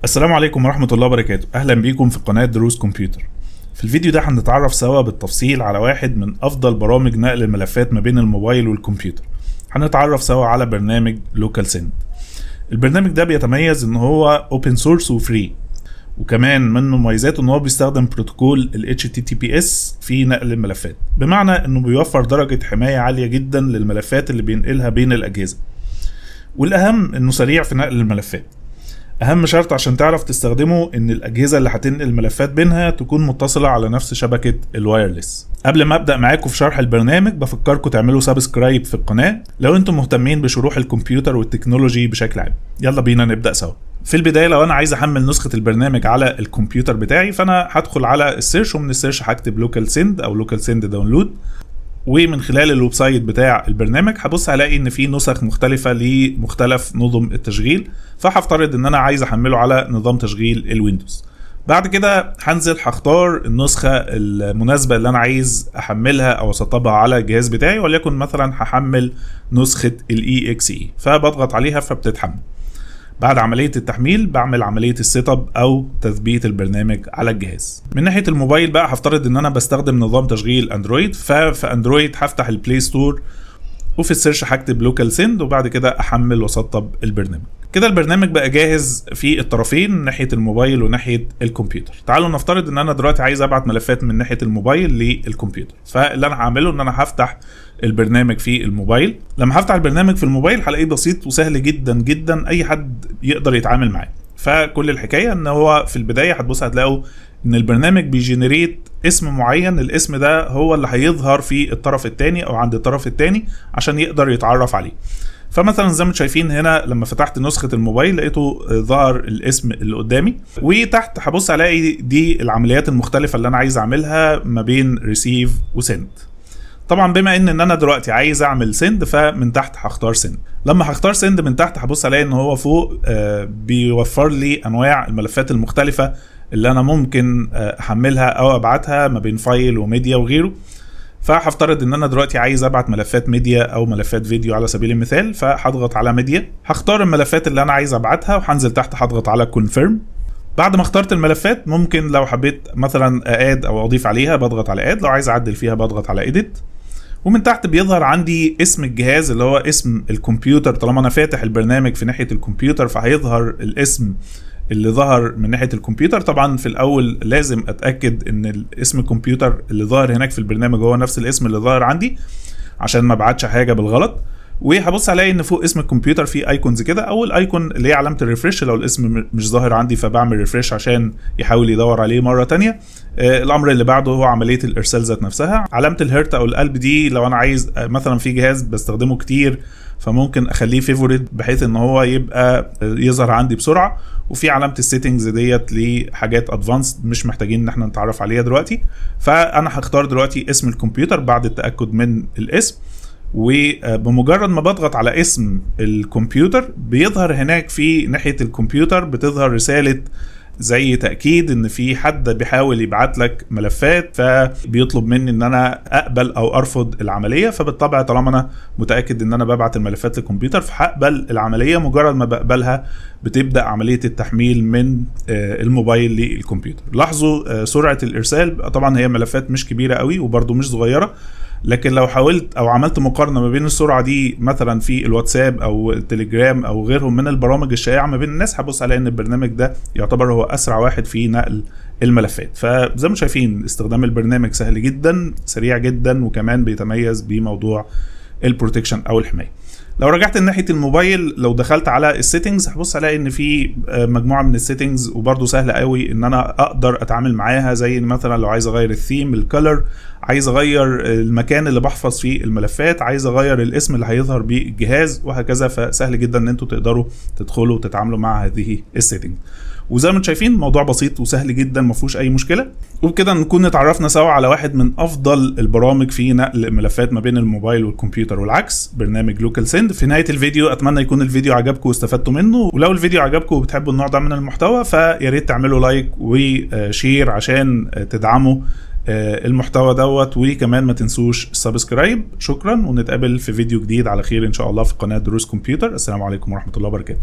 السلام عليكم ورحمة الله وبركاته. أهلا بيكم في قناة دروس كمبيوتر. في الفيديو ده هنتعرف سوا بالتفصيل على واحد من أفضل برامج نقل الملفات ما بين الموبايل والكمبيوتر. هنتعرف سوا على برنامج لوكال سند. البرنامج ده بيتميز إن هو اوبن سورس وفري، وكمان من مميزاته إن هو بيستخدم بروتوكول ال HTTPS في نقل الملفات، بمعنى إنه بيوفر درجة حماية عالية جدا للملفات اللي بينقلها بين الأجهزة. والأهم إنه سريع في نقل الملفات. اهم شرط عشان تعرف تستخدمه ان الاجهزه اللي هتنقل الملفات بينها تكون متصله على نفس شبكه الوايرلس. قبل ما ابدا معاكم في شرح البرنامج بفكركم تعملوا سبسكرايب في القناه لو انتم مهتمين بشروح الكمبيوتر والتكنولوجي بشكل عام. يلا بينا نبدا سوا. في البدايه لو انا عايز احمل نسخه البرنامج على الكمبيوتر بتاعي فانا هدخل على السيرش، ومن السيرش هكتب لوكال سند او لوكال سند داونلود، ومن خلال الويب سايت بتاع البرنامج هبص هلاقي ان في نسخ مختلفه لمختلف نظم التشغيل، فهفترض ان انا عايز احمله على نظام تشغيل الويندوز. بعد كده هنزل هختار النسخه المناسبه اللي انا عايز احملها او اسطبها على الجهاز بتاعي، وليكن مثلا هحمل نسخه الاي اكس اي، فبضغط عليها فبتتحمل. بعد عملية التحميل بعمل عملية السيت اب او تثبيت البرنامج على الجهاز. من ناحية الموبايل بقى هفترض ان انا بستخدم نظام تشغيل اندرويد، ففي اندرويد هفتح البلاي ستور وفي السيرش هكتب لوكال سند، وبعد كده احمل واسطب البرنامج. كده البرنامج بقى جاهز في الطرفين، ناحية الموبايل وناحية الكمبيوتر. تعالوا نفترض ان انا دلوقتي عايز ابعت ملفات من ناحية الموبايل للكمبيوتر، فاللي انا هعمله ان انا هفتح البرنامج في الموبايل. لما هفتح البرنامج في الموبايل هلاقيه بسيط وسهل جدا جدا، اي حد يقدر يتعامل معاه. فكل الحكاية ان هو في البداية هتبص هتلاقوا ان البرنامج بيجنريت اسم معين، الاسم ده هو اللي هيظهر في الطرف الثاني او عند الطرف الثاني عشان يقدر يتعرف عليه. فمثلا زي ما انتم شايفين هنا لما فتحت نسخة الموبايل لقيته ظهر الاسم اللي قدامي، وتحت هبص الاقي دي العمليات المختلفة اللي انا عايز اعملها ما بين ريسيف وسند. طبعا بما ان انا دلوقتي عايز اعمل سند فمن تحت هختار سند. لما هختار سند من تحت هبص الاقي ان هو فوق بيوفر لي انواع الملفات المختلفة اللي انا ممكن احملها او ابعتها ما بين فايل وميديا وغيره. فهفترض ان انا دلوقتي عايز ابعت ملفات ميديا او ملفات فيديو على سبيل المثال، فهضغط على ميديا، هختار الملفات اللي انا عايز ابعتها وهنزل تحت هضغط على كونفيرم. بعد ما اخترت الملفات ممكن لو حبيت مثلا اد او اضيف عليها بضغط على اد، لو عايز اعدل فيها بضغط على اديت. ومن تحت بيظهر عندي اسم الجهاز اللي هو اسم الكمبيوتر، طالما انا فاتح البرنامج في ناحية الكمبيوتر فهيظهر الاسم اللي ظهر من ناحية الكمبيوتر. طبعا في الاول لازم اتأكد ان الاسم الكمبيوتر اللي ظهر هناك في البرنامج هو نفس الاسم اللي ظهر عندي عشان ما ابعتش حاجة بالغلط. وهبص الاقي ان فوق اسم الكمبيوتر في ايكونز كده، اول ايكون اللي هي علامه الريفرش، لو الاسم مش ظاهر عندي فبعمل ريفرش عشان يحاول يدور عليه مره تانية. الامر اللي بعده هو عمليه الارسال ذات نفسها. علامه الهرت او القلب دي لو انا عايز مثلا في جهاز بستخدمه كتير فممكن اخليه فيفوريت بحيث ان هو يبقى يظهر عندي بسرعه. وفي علامه السيتنجز ديت لحاجات ادفانسد مش محتاجين ان احنا نتعرف عليها دلوقتي. فانا هختار دلوقتي اسم الكمبيوتر بعد التاكد من الاسم، وبمجرد ما بضغط على اسم الكمبيوتر بيظهر هناك في ناحية الكمبيوتر بتظهر رسالة زي تأكيد ان في حد بيحاول يبعت لك ملفات، فبيطلب مني ان انا اقبل او ارفض العملية. فبالطبع طالما انا متأكد ان انا ببعت الملفات للكمبيوتر فهقبل العملية. مجرد ما بقبلها بتبدأ عملية التحميل من الموبايل للكمبيوتر. لاحظوا سرعة الارسال، طبعا هي ملفات مش كبيرة قوي وبرضو مش صغيرة، لكن لو حاولت او عملت مقارنه ما بين السرعه دي مثلا في الواتساب او التليجرام او غيرهم من البرامج الشائعه ما بين الناس، هبص على ان البرنامج ده يعتبر هو اسرع واحد في نقل الملفات. فزي ما شايفين استخدام البرنامج سهل جدا، سريع جدا، وكمان بيتميز بموضوع البروتكشن او الحمايه. لو رجعت ناحيه الموبايل لو دخلت على السيتنجز هبص الاقي ان في مجموعه من السيتنجز وبرده سهله قوي ان انا اقدر اتعامل معاها، زي مثلا لو عايز اغير الثيم، الكالر، عايز اغير المكان اللي بحفظ فيه الملفات، عايز اغير الاسم اللي هيظهر بيه الجهاز وهكذا. فسهل جدا ان انتوا تقدروا تدخلوا وتتعاملوا مع هذه السيتنج. وزي ما انتم شايفين الموضوع بسيط وسهل جدا ما فيهوش اي مشكله. وبكده نكون اتعرفنا سوا على واحد من افضل البرامج في نقل الملفات ما بين الموبايل والكمبيوتر والعكس، برنامج لوكال سند. في نهايه الفيديو اتمنى يكون الفيديو عجبكم واستفدتوا منه، ولو الفيديو عجبكم وبتحبوا النوع ده من المحتوى فيا ريت تعملوا لايك وشير عشان تدعموا المحتوى دوت، وكمان ما تنسوش السبسكرايب. شكرا، ونتقابل في فيديو جديد على خير ان شاء الله في قناه دروس كمبيوتر. السلام عليكم ورحمه الله وبركاته.